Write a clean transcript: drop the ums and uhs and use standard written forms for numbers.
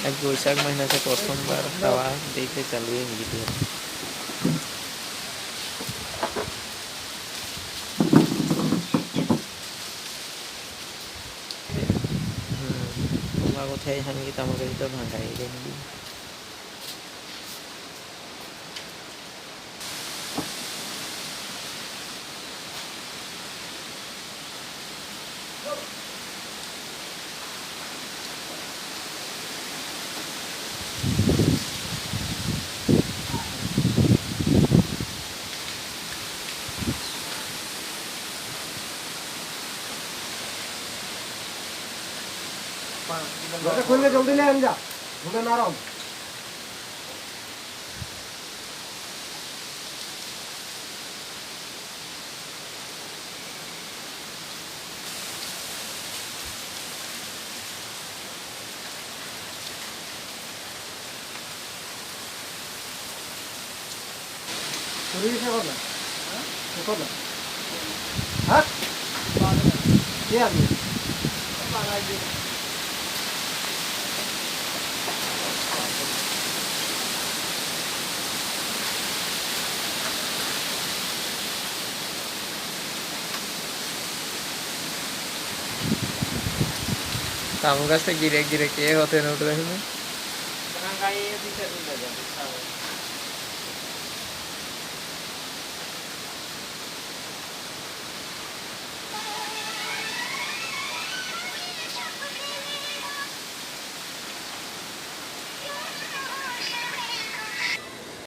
आज वैशाख महिन्याचा प्रथमबार खावा देखते चालू आहे व्हिडिओ. তোমার কোথায় হাঙ্গি তামাকে তো ভাঙাই দেননি. खोलने जल्दी ले जा भूले ना रहो ताम गाछ गिरे गिरे के होते न उठ रहे हैं.